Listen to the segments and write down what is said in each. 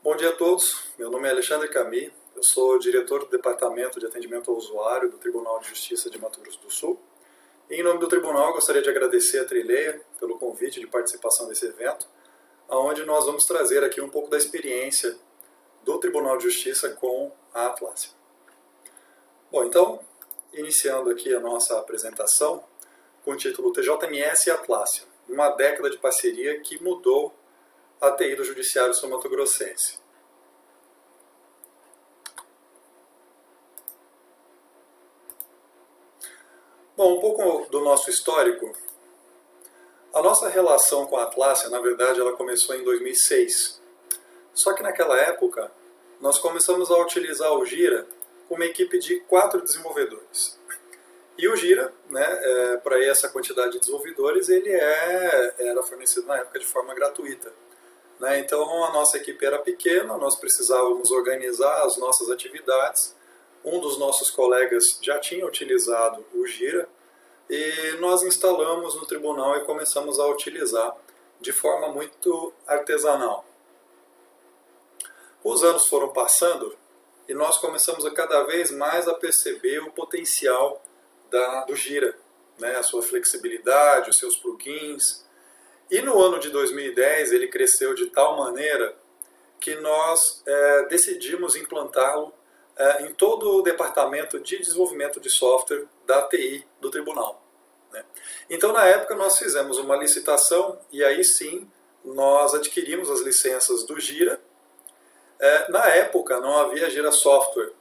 Bom dia a todos, meu nome é Alexandre Camille, eu sou diretor do Departamento de Atendimento ao Usuário do Tribunal de Justiça de Mato Grosso do Sul. E em nome do Tribunal, eu gostaria de agradecer a Trileia pelo convite de participação nesse evento, onde nós vamos trazer aqui um pouco da experiência do Tribunal de Justiça com a Atlassian. Bom, então, iniciando aqui a nossa apresentação com o título TJMS e Atlassian, uma década de parceria que mudou a TI do Judiciário Sul-Mato-Grossense. Bom, um pouco do nosso histórico. A nossa relação com a Atlassian, na verdade, ela começou em 2006. Só que naquela época, nós começamos a utilizar o Jira com uma equipe de 4 desenvolvedores. E o Jira, para essa quantidade de desenvolvedores, ele era fornecido na época de forma gratuita. Então a nossa equipe era pequena, nós precisávamos organizar as nossas atividades. Um dos nossos colegas já tinha utilizado o Jira e nós instalamos no tribunal e começamos a utilizar de forma muito artesanal. Os anos foram passando e nós começamos a cada vez mais a perceber o potencial do Jira, a sua flexibilidade, os seus plugins. E no ano de 2010 ele cresceu de tal maneira que nós decidimos implantá-lo em todo o departamento de desenvolvimento de software da TI do tribunal. Então na época nós fizemos uma licitação e aí sim nós adquirimos as licenças do Jira. Na época não havia Jira Software,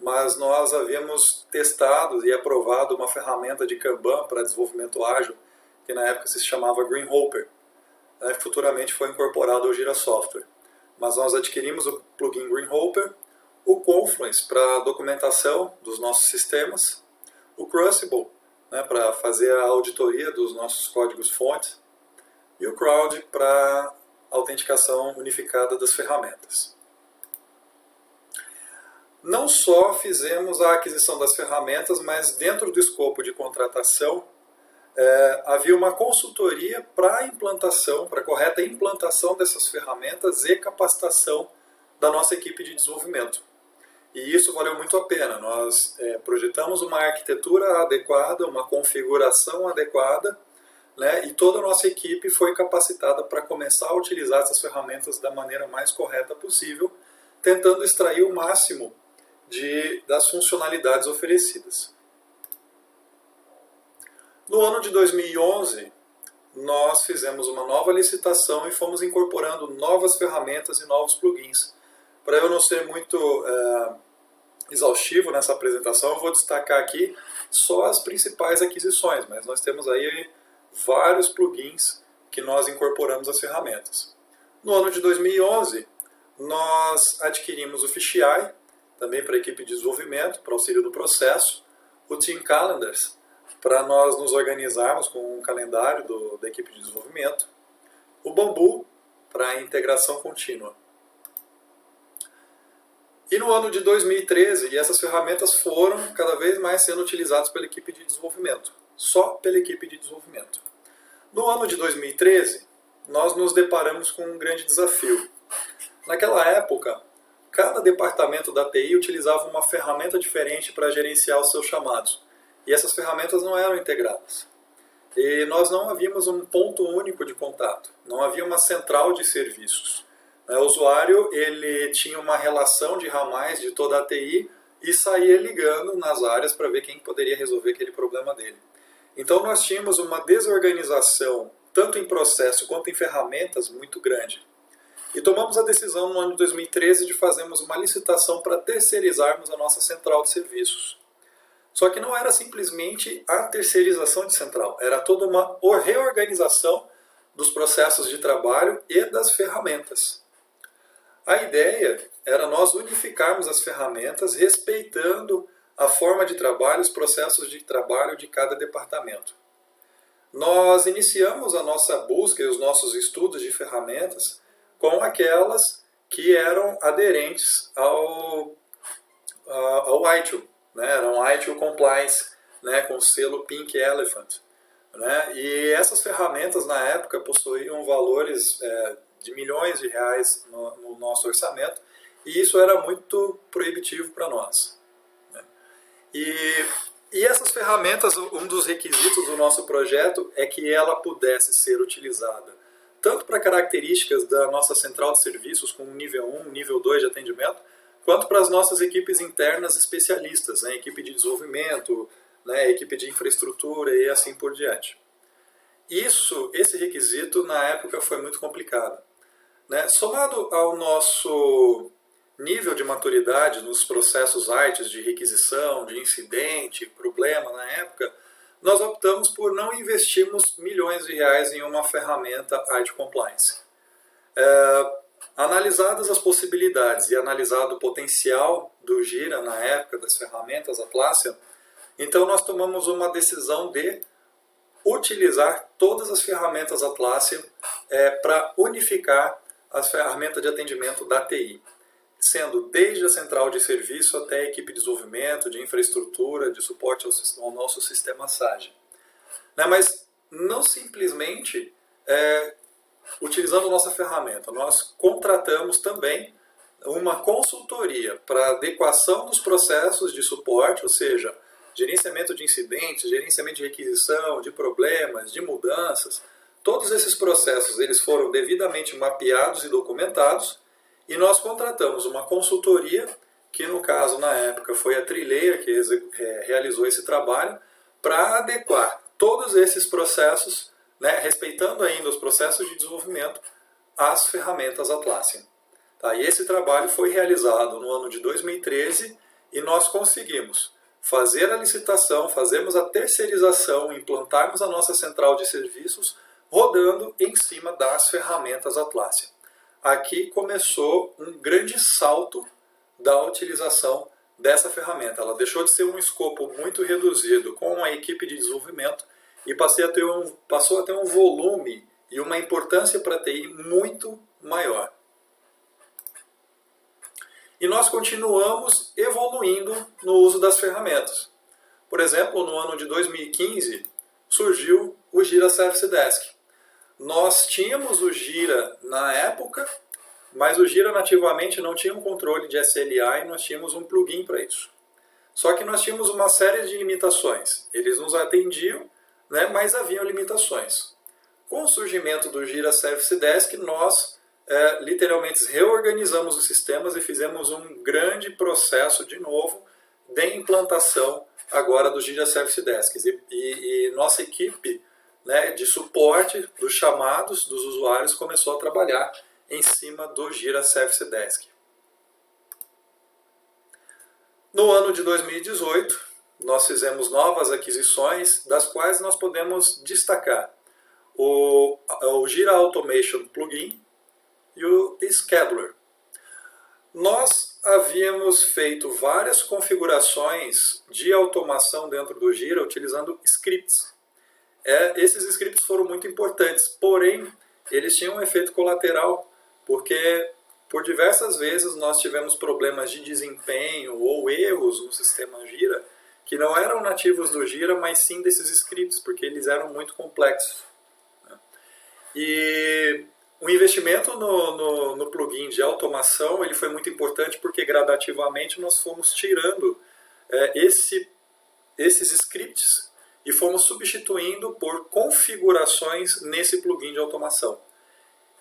mas nós havíamos testado e aprovado uma ferramenta de Kanban para desenvolvimento ágil, que na época se chamava Greenhopper. Futuramente foi incorporado ao Jira Software. Mas nós adquirimos o plugin Greenhopper, o Confluence para documentação dos nossos sistemas, o Crucible para fazer a auditoria dos nossos códigos-fonte e o Crowd para autenticação unificada das ferramentas. Não só fizemos a aquisição das ferramentas, mas dentro do escopo de contratação havia uma consultoria para a implantação, para a correta implantação dessas ferramentas e capacitação da nossa equipe de desenvolvimento. E isso valeu muito a pena. Nós projetamos uma arquitetura adequada, uma configuração adequada, e toda a nossa equipe foi capacitada para começar a utilizar essas ferramentas da maneira mais correta possível, tentando extrair o máximo das funcionalidades oferecidas. No ano de 2011, nós fizemos uma nova licitação e fomos incorporando novas ferramentas e novos plugins. Para eu não ser muito exaustivo nessa apresentação, eu vou destacar aqui só as principais aquisições, mas nós temos aí vários plugins que nós incorporamos às ferramentas. No ano de 2011, nós adquirimos o Fisheye, também para a equipe de desenvolvimento, para auxílio do processo, o Team Calendars, para nós nos organizarmos com um calendário da equipe de desenvolvimento, o Bamboo, para a integração contínua. E no ano de 2013, essas ferramentas foram cada vez mais sendo utilizadas pela equipe de desenvolvimento, só pela equipe de desenvolvimento. No ano de 2013, nós nos deparamos com um grande desafio. Naquela época, cada departamento da TI utilizava uma ferramenta diferente para gerenciar os seus chamados. E essas ferramentas não eram integradas. E nós não havíamos um ponto único de contato, não havia uma central de serviços. O usuário ele tinha uma relação de ramais de toda a TI e saía ligando nas áreas para ver quem poderia resolver aquele problema dele. Então nós tínhamos uma desorganização, tanto em processo quanto em ferramentas, muito grande. E tomamos a decisão no ano de 2013 de fazermos uma licitação para terceirizarmos a nossa central de serviços. Só que não era simplesmente a terceirização de central, era toda uma reorganização dos processos de trabalho e das ferramentas. A ideia era nós unificarmos as ferramentas respeitando a forma de trabalho, os processos de trabalho de cada departamento. Nós iniciamos a nossa busca e os nossos estudos de ferramentas com aquelas que eram aderentes ao ITIL. Eram ITIL Compliance, com o selo Pink Elephant. E essas ferramentas na época possuíam valores de milhões de reais no nosso orçamento, e isso era muito proibitivo para nós. E essas ferramentas, um dos requisitos do nosso projeto é que ela pudesse ser utilizada tanto para características da nossa central de serviços, como nível 1, nível 2 de atendimento, quanto para as nossas equipes internas especialistas, né, equipe de desenvolvimento, né, equipe de infraestrutura e assim por diante. Esse requisito, na época, foi muito complicado. Né? Somado ao nosso nível de maturidade nos processos artes de requisição, de incidente, problema na época, nós optamos por não investirmos milhões de reais em uma ferramenta IT Compliance. Analisadas as possibilidades e analisado o potencial do Gira na época das ferramentas Atlassian, então nós tomamos uma decisão de utilizar todas as ferramentas Atlassian para unificar as ferramentas de atendimento da TI, sendo desde a central de serviço até a equipe de desenvolvimento, de infraestrutura, de suporte ao nosso sistema SAGE. Mas não simplesmente utilizando a nossa ferramenta, nós contratamos também uma consultoria para adequação dos processos de suporte, ou seja, gerenciamento de incidentes, gerenciamento de requisição, de problemas, de mudanças. Todos esses processos eles foram devidamente mapeados e documentados, e nós contratamos uma consultoria, que no caso, na época, foi a Trilayer que realizou esse trabalho, para adequar todos esses processos, né, respeitando ainda os processos de desenvolvimento, às ferramentas Atlassian. Tá? E esse trabalho foi realizado no ano de 2013 e nós conseguimos fazer a licitação, fazermos a terceirização, implantarmos a nossa central de serviços rodando em cima das ferramentas Atlassian. Aqui começou um grande salto da utilização dessa ferramenta. Ela deixou de ser um escopo muito reduzido com a equipe de desenvolvimento e passou a ter um volume e uma importância para a TI muito maior. E nós continuamos evoluindo no uso das ferramentas. Por exemplo, no ano de 2015 surgiu o Gira Service Desk. Nós tínhamos o Gira na época, mas o Gira nativamente não tinha um controle de SLA e nós tínhamos um plugin para isso. Só que nós tínhamos uma série de limitações. Eles nos atendiam, né, mas haviam limitações. Com o surgimento do Gira Service Desk, nós literalmente reorganizamos os sistemas e fizemos um grande processo de novo de implantação agora do Gira Service Desk. E nossa equipe, né, de suporte dos chamados dos usuários começou a trabalhar em cima do Gira Service Desk. No ano de 2018, nós fizemos novas aquisições, das quais nós podemos destacar o Gira Automation Plugin e o Scheduler. Nós havíamos feito várias configurações de automação dentro do Gira utilizando scripts. Esses scripts foram muito importantes, porém eles tinham um efeito colateral, porque por diversas vezes nós tivemos problemas de desempenho ou erros no sistema Gira que não eram nativos do Gira, mas sim desses scripts, porque eles eram muito complexos. E o investimento no plugin de automação ele foi muito importante porque gradativamente nós fomos tirando esses scripts e fomos substituindo por configurações nesse plugin de automação.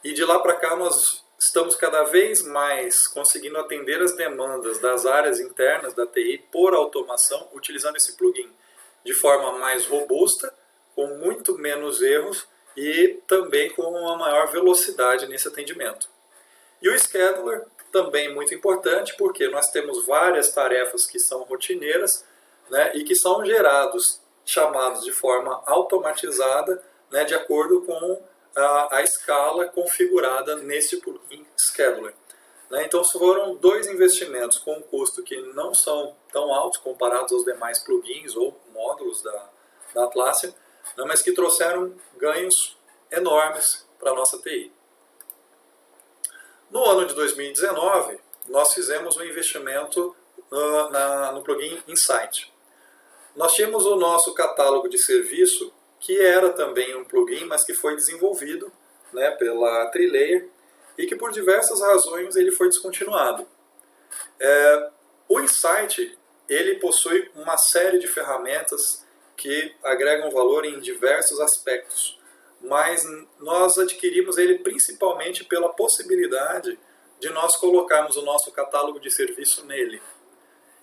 E de lá para cá nós estamos cada vez mais conseguindo atender as demandas das áreas internas da TI por automação, utilizando esse plugin de forma mais robusta, com muito menos erros e também com uma maior velocidade nesse atendimento. E o Scheduler também muito importante, porque nós temos várias tarefas que são rotineiras, né, e que são chamados de forma automatizada, né, de acordo com a escala configurada nesse plugin Scheduler. Então foram dois investimentos com um custo que não são tão altos comparados aos demais plugins ou módulos da Atlassian, mas que trouxeram ganhos enormes para a nossa TI. No ano de 2019, nós fizemos um investimento no plugin Insight. Nós tínhamos o nosso catálogo de serviço, que era também um plugin, mas que foi desenvolvido, né, pela Trilayer, e que por diversas razões ele foi descontinuado. O Insight ele possui uma série de ferramentas que agregam valor em diversos aspectos, mas nós adquirimos ele principalmente pela possibilidade de nós colocarmos o nosso catálogo de serviço nele.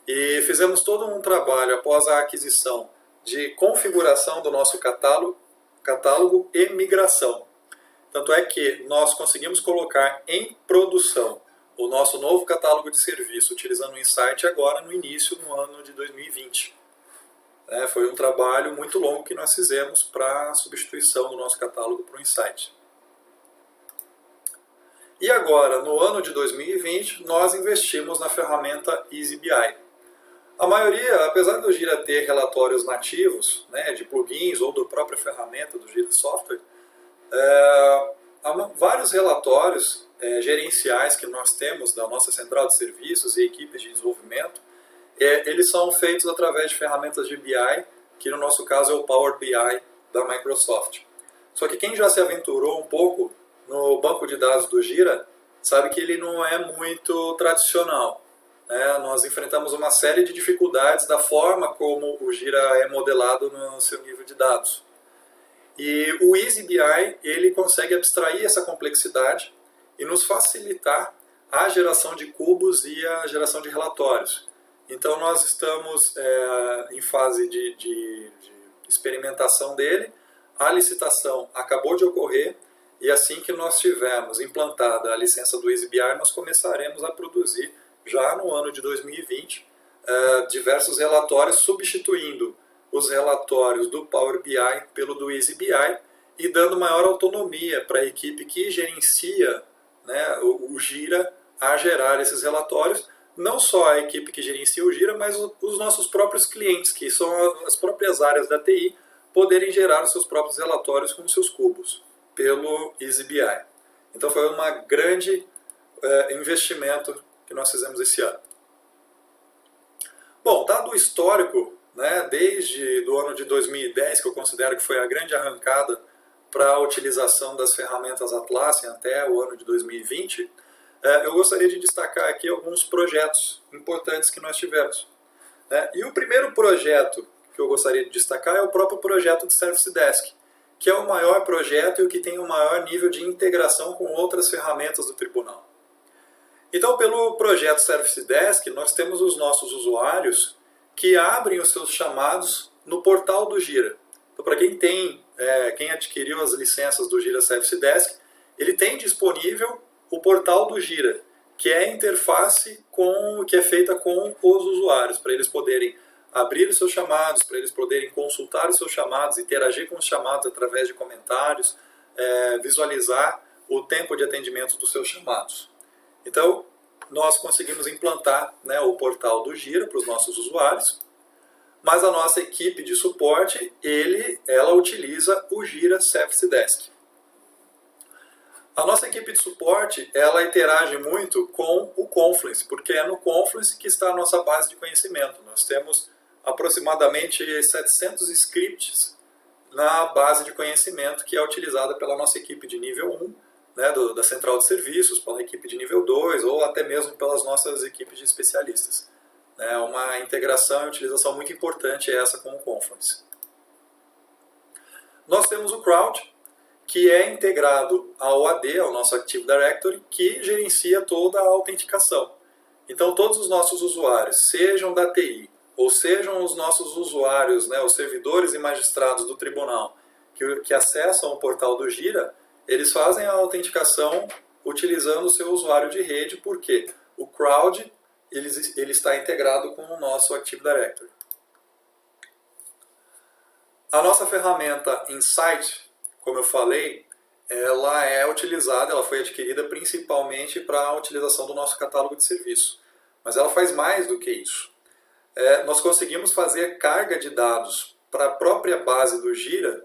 E fizemos todo um trabalho após a aquisição de configuração do nosso catálogo e migração. Tanto é que nós conseguimos colocar em produção o nosso novo catálogo de serviço utilizando o Insight agora no início do ano de 2020. Foi um trabalho muito longo que nós fizemos para a substituição do nosso catálogo para o Insight. E agora, no ano de 2020, nós investimos na ferramenta EasyBI. A maioria, apesar do Gira ter relatórios nativos, de plugins ou da própria ferramenta do Gira Software, há vários relatórios gerenciais que nós temos da nossa central de serviços e equipes de desenvolvimento, eles são feitos através de ferramentas de BI, que no nosso caso é o Power BI da Microsoft. Só que quem já se aventurou um pouco no banco de dados do Gira, sabe que ele não é muito tradicional. Nós enfrentamos uma série de dificuldades da forma como o Gira é modelado no seu nível de dados. E o EasyBI ele consegue abstrair essa complexidade e nos facilitar a geração de cubos e a geração de relatórios. Então nós estamos em fase de experimentação dele, a licitação acabou de ocorrer e assim que nós tivermos implantada a licença do EasyBI, nós começaremos a produzir já no ano de 2020 diversos relatórios substituindo os relatórios do Power BI pelo do EasyBI e dando maior autonomia para a equipe que gerencia o Gira a gerar esses relatórios, não só a equipe que gerencia o Gira, mas os nossos próprios clientes, que são as próprias áreas da TI, poderem gerar os seus próprios relatórios com os seus cubos pelo EasyBI. Então foi um grande investimento que nós fizemos esse ano. Bom, dado o histórico, desde o ano de 2010, que eu considero que foi a grande arrancada para a utilização das ferramentas Atlassian até o ano de 2020, eu gostaria de destacar aqui alguns projetos importantes que nós tivemos. E o primeiro projeto que eu gostaria de destacar é o próprio projeto de Service Desk, que é o maior projeto e o que tem o maior nível de integração com outras ferramentas do tribunal. Então, pelo projeto Service Desk, nós temos os nossos usuários que abrem os seus chamados no portal do Gira. Então, para quem adquiriu as licenças do Gira Service Desk, ele tem disponível o portal do Gira, que é a interface que é feita com os usuários, para eles poderem abrir os seus chamados, para eles poderem consultar os seus chamados, interagir com os chamados através de comentários, visualizar o tempo de atendimento dos seus chamados. Então, nós conseguimos implantar o portal do Gira para os nossos usuários, mas a nossa equipe de suporte, ela utiliza o Gira Service Desk. A nossa equipe de suporte, ela interage muito com o Confluence, porque é no Confluence que está a nossa base de conhecimento. Nós temos aproximadamente 700 scripts na base de conhecimento que é utilizada pela nossa equipe de nível 1, da central de serviços, pela equipe de nível 2 ou até mesmo pelas nossas equipes de especialistas. Uma integração e utilização muito importante essa com o Confluence. Nós temos o Crowd, que é integrado ao AD, ao nosso Active Directory, que gerencia toda a autenticação. Então todos os nossos usuários, sejam da TI, ou sejam os nossos usuários, os servidores e magistrados do tribunal, que acessam o portal do Gira, eles fazem a autenticação utilizando o seu usuário de rede, porque o Crowd ele está integrado com o nosso Active Directory. A nossa ferramenta Insight, como eu falei, ela foi adquirida principalmente para a utilização do nosso catálogo de serviço. Mas ela faz mais do que isso. Nós conseguimos fazer carga de dados para a própria base do Gira,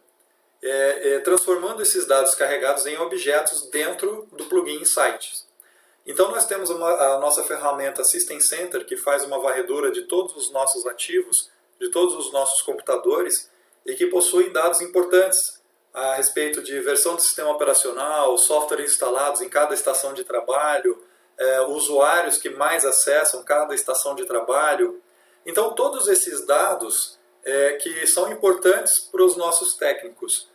transformando esses dados carregados em objetos dentro do plugin Insight. Então nós temos a nossa ferramenta System Center, que faz uma varredura de todos os nossos ativos, de todos os nossos computadores, e que possui dados importantes a respeito de versão do sistema operacional, software instalados em cada estação de trabalho, usuários que mais acessam cada estação de trabalho. Então, todos esses dados que são importantes para os nossos técnicos.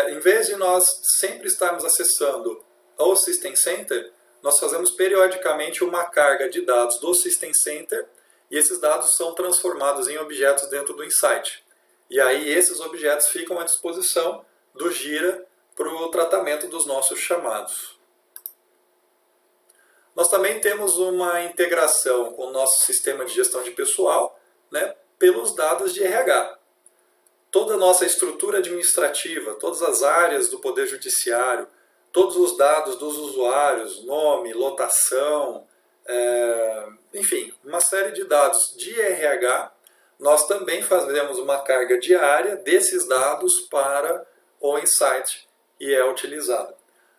Em vez de nós sempre estarmos acessando o System Center, nós fazemos periodicamente uma carga de dados do System Center e esses dados são transformados em objetos dentro do Insight. E aí esses objetos ficam à disposição do Gira para o tratamento dos nossos chamados. Nós também temos uma integração com o nosso sistema de gestão de pessoal, né, pelos dados de RH. Toda a nossa estrutura administrativa, todas as áreas do Poder Judiciário, todos os dados dos usuários, nome, lotação, enfim, uma série de dados de RH, nós também fazemos uma carga diária desses dados para o Insight e é utilizado.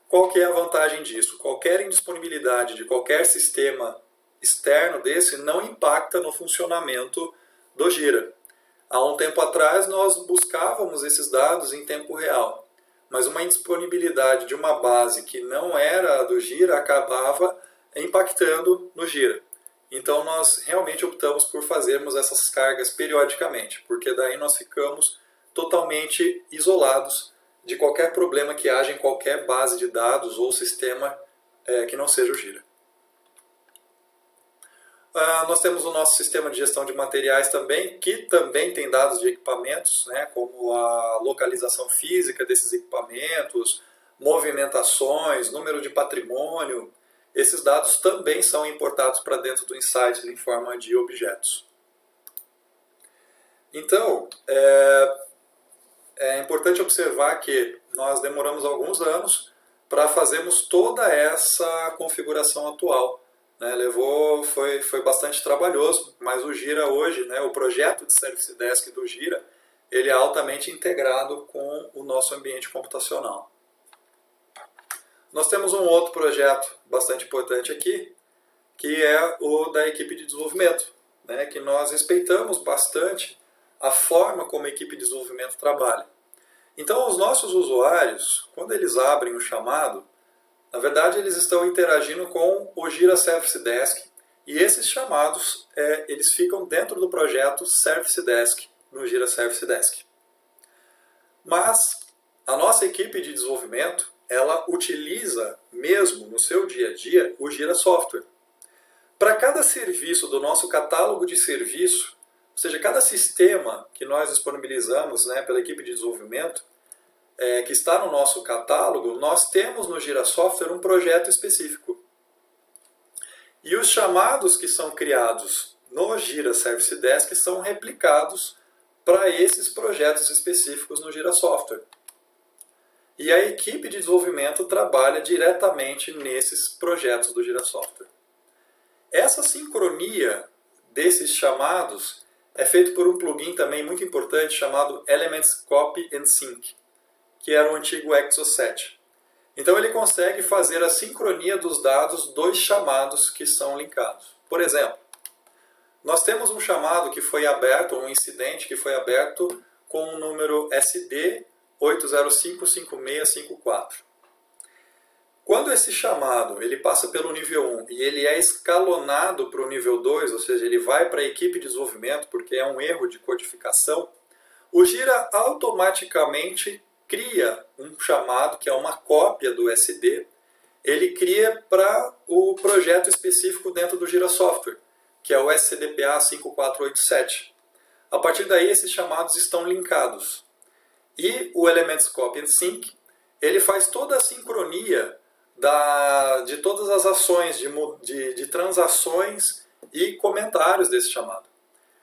Qual que é a vantagem disso? Qualquer indisponibilidade de qualquer sistema externo desse não impacta no funcionamento do Gira. Há um tempo atrás nós buscávamos esses dados em tempo real, mas uma indisponibilidade de uma base que não era a do Gira acabava impactando no Gira. Então nós realmente optamos por fazermos essas cargas periodicamente, porque daí nós ficamos totalmente isolados de qualquer problema que haja em qualquer base de dados ou sistema que não seja o Gira. Nós temos o nosso sistema de gestão de materiais também, que também tem dados de equipamentos, né, como a localização física desses equipamentos, movimentações, número de patrimônio. Esses dados também são importados para dentro do Insight em forma de objetos. Então, é importante observar que nós demoramos alguns anos para fazermos toda essa configuração atual. Foi bastante trabalhoso, mas o Gira hoje, o projeto de Service Desk do Gira, ele é altamente integrado com o nosso ambiente computacional. Nós temos um outro projeto bastante importante aqui, que é o da equipe de desenvolvimento, que nós respeitamos bastante a forma como a equipe de desenvolvimento trabalha. Então, os nossos usuários, quando eles abrem o chamado, na verdade, eles estão interagindo com o Gira Service Desk e esses chamados eles ficam dentro do projeto Service Desk, no Gira Service Desk. Mas a nossa equipe de desenvolvimento, ela utiliza mesmo no seu dia a dia o Gira Software. Para cada serviço do nosso catálogo de serviço, ou seja, cada sistema que nós disponibilizamos pela equipe de desenvolvimento, que está no nosso catálogo, nós temos no Gira Software um projeto específico. E os chamados que são criados no Gira Service Desk são replicados para esses projetos específicos no Gira Software. E a equipe de desenvolvimento trabalha diretamente nesses projetos do Gira Software. Essa sincronia desses chamados é feita por um plugin também muito importante chamado Elements Copy and Sync, que era o antigo Exocet. Então ele consegue fazer a sincronia dos dados dos chamados que são linkados. Por exemplo, nós temos um chamado que foi aberto, um incidente que foi aberto com o número SD 8055654. Quando esse chamado ele passa pelo nível 1 e ele é escalonado para o nível 2, ou seja, ele vai para a equipe de desenvolvimento porque é um erro de codificação, o Gira automaticamente cria um chamado que é uma cópia do SD, ele cria para o projeto específico dentro do Gira Software, que é o SCDPA 5487. A partir daí, esses chamados estão linkados. E o Elements Copy and Sync, ele faz toda a sincronia de todas as ações, de transações e comentários desse chamado.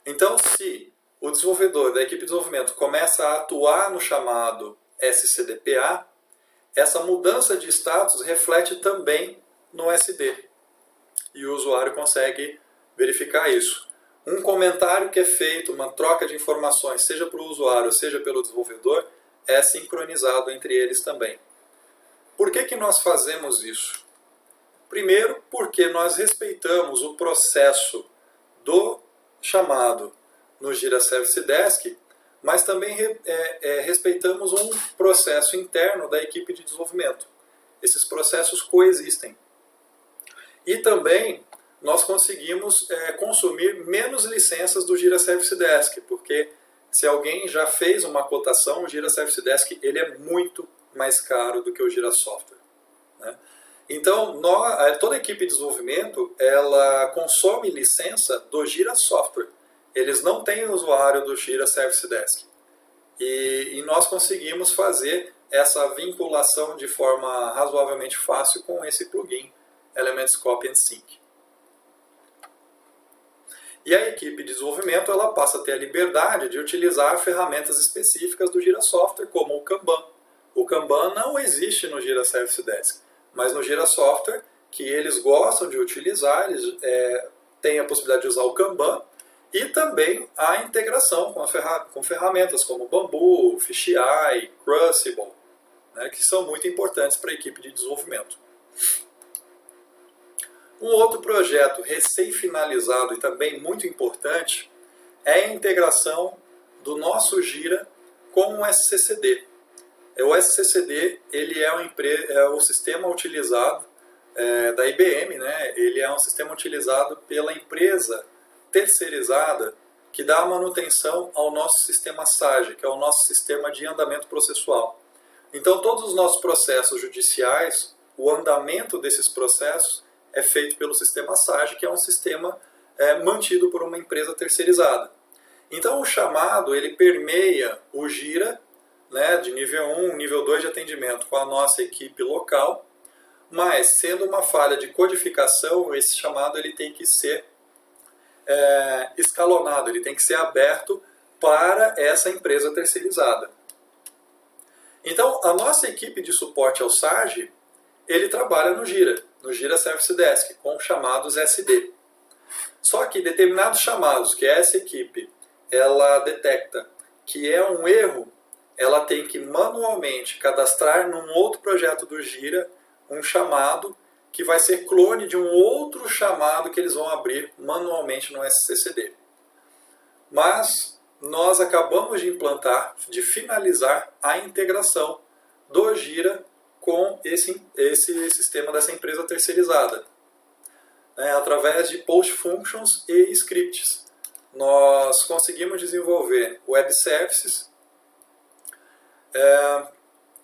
Então, se o desenvolvedor da equipe de desenvolvimento começa a atuar no chamado SCDPA, essa mudança de status reflete também no SD. E o usuário consegue verificar isso. Um comentário que é feito, uma troca de informações, seja para o usuário, seja pelo desenvolvedor, é sincronizado entre eles também. Por que nós fazemos isso? Primeiro, porque nós respeitamos o processo do chamado no Gira Service Desk, mas também respeitamos um processo interno da equipe de desenvolvimento. Esses processos coexistem. E também nós conseguimos consumir menos licenças do Jira Service Desk, porque se alguém já fez uma cotação, o Jira Service Desk ele é muito mais caro do que o Jira Software, né? Então, toda a equipe de desenvolvimento ela consome licença do Jira Software. Eles não têm usuário do Jira Service Desk. E nós conseguimos fazer essa vinculação de forma razoavelmente fácil com esse plugin Elements Copy and Sync. E a equipe de desenvolvimento ela passa a ter a liberdade de utilizar ferramentas específicas do Jira Software, como o Kanban. O Kanban não existe no Jira Service Desk, mas no Jira Software, que eles gostam de utilizar, eles têm a possibilidade de usar o Kanban e também a integração com ferramentas como Bamboo, Fisheye, Crucible, né, que são muito importantes para a equipe de desenvolvimento. Um outro projeto recém-finalizado e também muito importante é a integração do nosso Jira com o SCCD. O SCCD ele é o sistema utilizado da IBM, né? Ele é um sistema utilizado pela empresa terceirizada que dá manutenção ao nosso sistema SAGE, que é o nosso sistema de andamento processual. Então, todos os nossos processos judiciais, o andamento desses processos é feito pelo sistema SAGE, que é um sistema mantido por uma empresa terceirizada. Então, o chamado ele permeia o Jira, né, de nível 1, nível 2 de atendimento com a nossa equipe local, mas sendo uma falha de codificação, esse chamado ele tem que ser escalonado, ele tem que ser aberto para essa empresa terceirizada. Então, a nossa equipe de suporte ao SAGE, ele trabalha no Jira Service Desk, com chamados SD. Só que determinados chamados que essa equipe ela detecta que é um erro, ela tem que manualmente cadastrar num outro projeto do Jira um chamado que vai ser clone de um outro chamado que eles vão abrir manualmente no SCCD. Mas nós acabamos de implantar, de finalizar a integração do Jira com esse sistema dessa empresa terceirizada, né, através de Post Functions e Scripts. Nós conseguimos desenvolver Web Services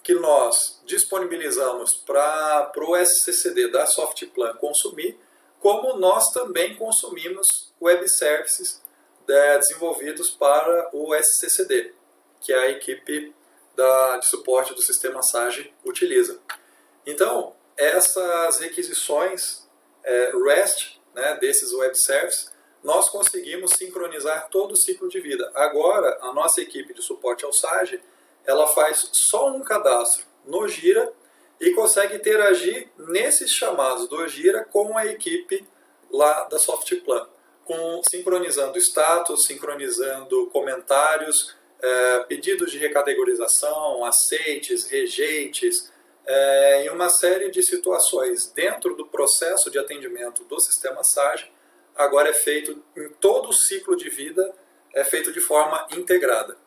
que nós disponibilizamos para o SCCD da Softplan consumir, como nós também consumimos Web Services desenvolvidos para o SCCD, que é a equipe de suporte do sistema SAGE utiliza. Então, essas requisições REST, né, desses Web Services, nós conseguimos sincronizar todo o ciclo de vida. Agora, a nossa equipe de suporte ao SAGE, ela faz só um cadastro no Jira e consegue interagir nesses chamados do Jira com a equipe lá da Softplan, sincronizando status, sincronizando comentários, pedidos de recategorização, aceites, rejeites, em uma série de situações dentro do processo de atendimento do sistema SAGE, agora é feito em todo o ciclo de vida, é feito de forma integrada.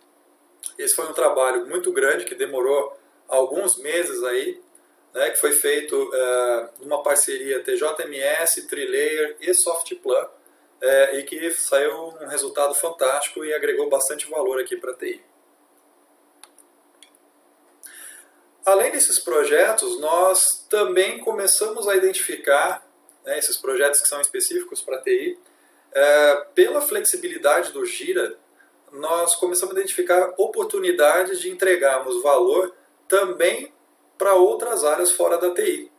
Esse foi um trabalho muito grande que demorou alguns meses aí, né, que foi feito numa parceria TJMS, Trilayer e Softplan, e que saiu um resultado fantástico e agregou bastante valor aqui para a TI. Além desses projetos, nós também começamos a identificar, né, esses projetos que são específicos para a TI, pela flexibilidade do Jira, nós começamos a identificar oportunidades de entregarmos valor também para outras áreas fora da TI.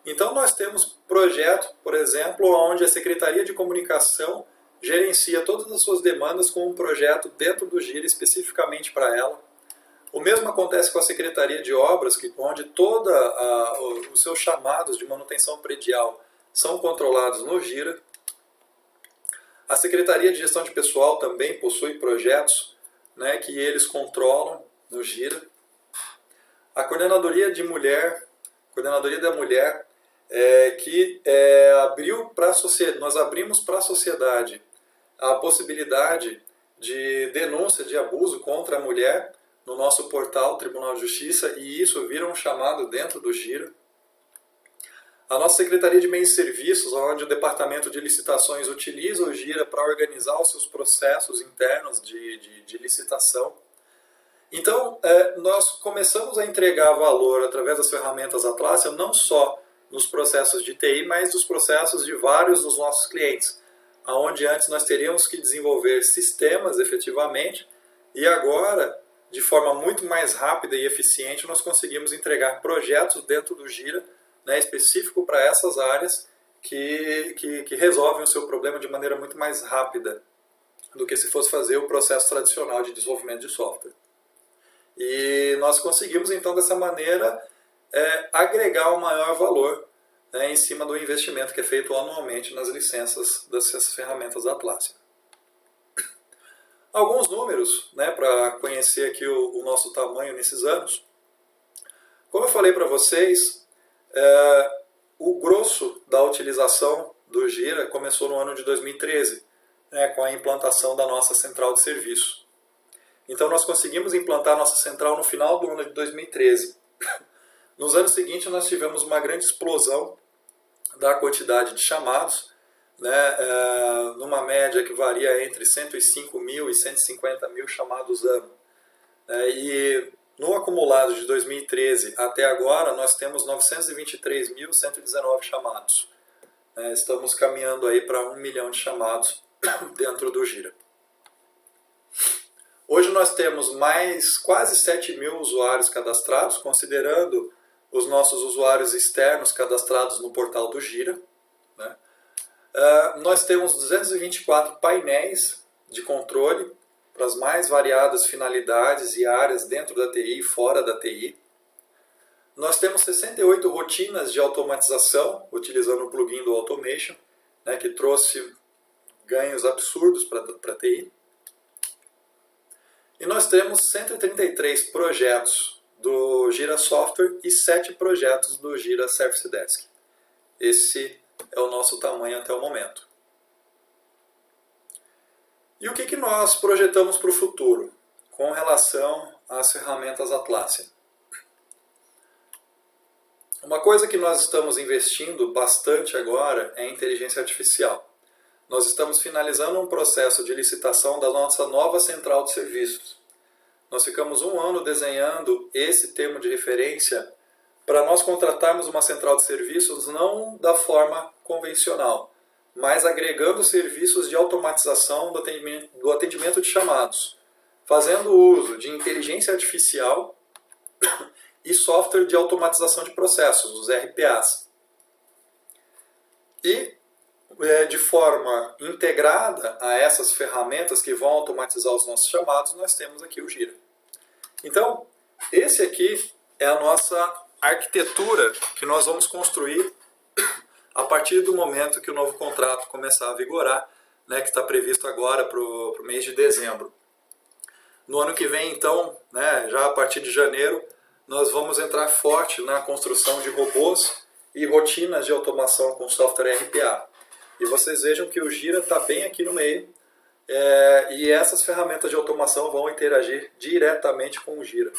Então nós temos projeto, por exemplo, onde a Secretaria de Comunicação gerencia todas as suas demandas com um projeto dentro do Jira especificamente para ela. O mesmo acontece com a Secretaria de Obras, onde todos os seus chamados de manutenção predial são controlados no Jira. A Secretaria de Gestão de Pessoal também possui projetos, né, que eles controlam no Jira. A Coordenadoria da Mulher, que abriu para a sociedade, nós abrimos para a sociedade a possibilidade de denúncia de abuso contra a mulher no nosso portal Tribunal de Justiça, e isso vira um chamado dentro do Gira. A nossa Secretaria de Bens e Serviços, onde o Departamento de Licitações utiliza o Gira para organizar os seus processos internos de licitação. Então, nós começamos a entregar valor através das ferramentas Atlassian, não só nos processos de TI, mas dos processos de vários dos nossos clientes, onde antes nós teríamos que desenvolver sistemas efetivamente, e agora, de forma muito mais rápida e eficiente, nós conseguimos entregar projetos dentro do Gira, né, específico para essas áreas que resolvem o seu problema de maneira muito mais rápida do que se fosse fazer o processo tradicional de desenvolvimento de software. E nós conseguimos, então, dessa maneira, agregar um maior valor, né, em cima do investimento que é feito anualmente nas licenças dessas ferramentas da Atlassian. Alguns números, né, para conhecer aqui o nosso tamanho nesses anos. Como eu falei para vocês, o grosso da utilização do Gira começou no ano de 2013, né, com a implantação da nossa central de serviço. Então nós conseguimos implantar a nossa central no final do ano de 2013. Nos anos seguintes nós tivemos uma grande explosão da quantidade de chamados, né, numa média que varia entre 105 mil e 150 mil chamados ano. E no acumulado de 2013 até agora nós temos 923.119 chamados. Estamos caminhando aí para 1 milhão de chamados dentro do Gira. Hoje nós temos mais quase 7 mil usuários cadastrados, considerando os nossos usuários externos cadastrados no portal do Gira, né? Nós temos 224 painéis de controle para as mais variadas finalidades e áreas dentro da TI e fora da TI. Nós temos 68 rotinas de automatização, utilizando o plugin do Automation, né, que trouxe ganhos absurdos para a TI. E nós temos 133 projetos do Gira Software e 7 projetos do Gira Service Desk. Esse é o nosso tamanho até o momento. E o que nós projetamos para o futuro com relação às ferramentas Atlassian? Uma coisa que nós estamos investindo bastante agora é em inteligência artificial. Nós estamos finalizando um processo de licitação da nossa nova central de serviços. Nós ficamos 1 ano desenhando esse termo de referência para nós contratarmos uma central de serviços não da forma convencional, mas agregando serviços de automatização do atendimento de chamados, fazendo uso de inteligência artificial e software de automatização de processos, os RPAs. E de forma integrada a essas ferramentas que vão automatizar os nossos chamados, nós temos aqui o Gira. Então, esse aqui é a nossa arquitetura que nós vamos construir a partir do momento que o novo contrato começar a vigorar, né, que está previsto agora para o mês de dezembro. No ano que vem, então, né, já a partir de janeiro, nós vamos entrar forte na construção de robôs e rotinas de automação com software RPA. E vocês vejam que o Gira está bem aqui no meio, e essas ferramentas de automação vão interagir diretamente com o Gira.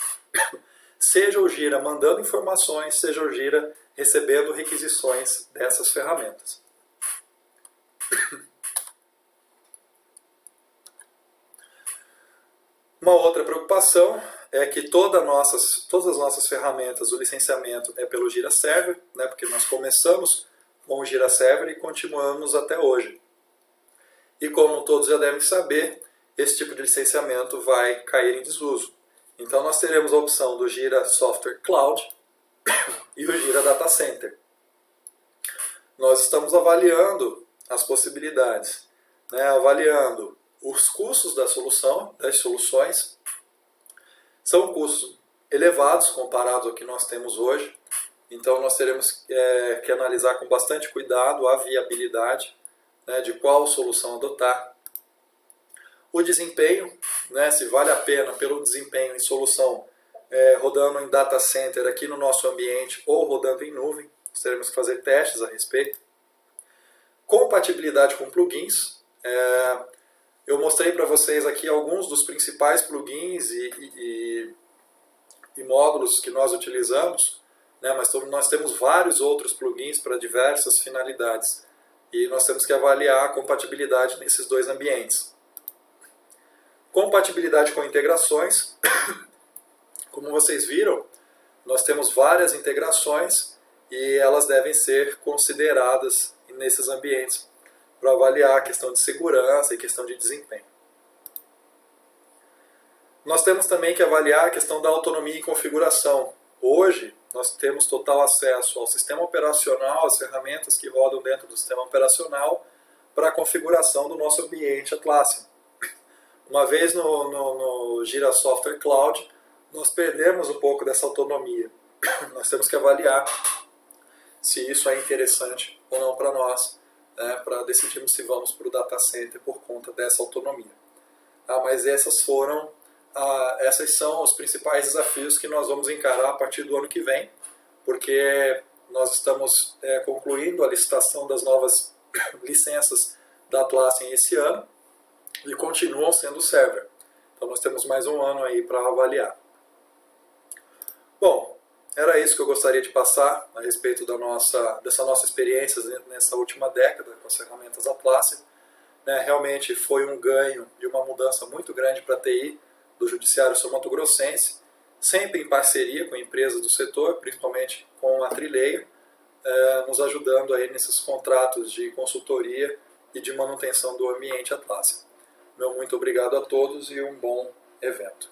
Seja o Gira mandando informações, seja o Gira recebendo requisições dessas ferramentas. Uma outra preocupação é que todas as nossas ferramentas, o licenciamento é pelo Gira Server, né, porque nós começamos com o Gira Server e continuamos até hoje. E como todos já devem saber, esse tipo de licenciamento vai cair em desuso. Então nós teremos a opção do Gira Software Cloud e o Gira Data Center. Nós estamos avaliando as possibilidades, né, avaliando os custos das soluções. São custos elevados comparados ao que nós temos hoje. Então nós teremos que analisar com bastante cuidado a viabilidade, né, de qual solução adotar. O desempenho, né, se vale a pena pelo desempenho em solução rodando em data center aqui no nosso ambiente ou rodando em nuvem. Nós teremos que fazer testes a respeito. Compatibilidade com plugins. Eu mostrei para vocês aqui alguns dos principais plugins e módulos que nós utilizamos, né? Mas nós temos vários outros plugins para diversas finalidades e nós temos que avaliar a compatibilidade nesses dois ambientes. Compatibilidade com integrações. Como vocês viram, nós temos várias integrações e elas devem ser consideradas nesses ambientes para avaliar a questão de segurança e questão de desempenho. Nós temos também que avaliar a questão da autonomia e configuração. Hoje, nós temos total acesso ao sistema operacional, às ferramentas que rodam dentro do sistema operacional para a configuração do nosso ambiente Atlassian. Uma vez no Jira Software Cloud, nós perdemos um pouco dessa autonomia. Nós temos que avaliar se isso é interessante ou não para nós, né, para decidirmos se vamos para o data center por conta dessa autonomia. Mas esses são os principais desafios que nós vamos encarar a partir do ano que vem, porque nós estamos concluindo a licitação das novas licenças da Atlassian esse ano e continuam sendo server. Então nós temos mais um ano aí para avaliar. Bom, era isso que eu gostaria de passar a respeito dessa nossa experiência nessa última década com as ferramentas Atlassian. Realmente foi um ganho e uma mudança muito grande para a TI do Judiciário Sul-Mato-Grossense, sempre em parceria com empresas do setor, principalmente com a Trileia, nos ajudando aí nesses contratos de consultoria e de manutenção do ambiente Atlassian. Meu muito obrigado a todos e um bom evento.